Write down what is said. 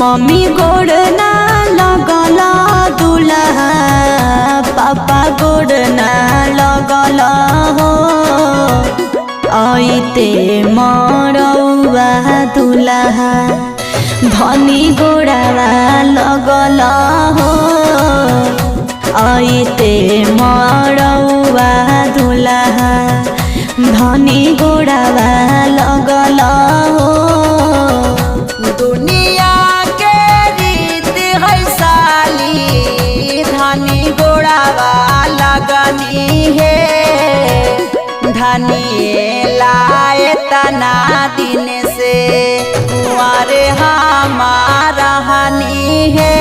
Mummy गोड़ ना लगल दुल्हा पापा गोड़ ना लगल हो आइते मरौआ दुल्हा धनी गोड़ावा लगल हो आइते मरौआ दुल्हा धनी गोड़ावा लगल हो। दुनिया के रीत है साली धनी गोड़ावा लगनी है धनी लाए तना दिन से कुंवारे हमारा हनी है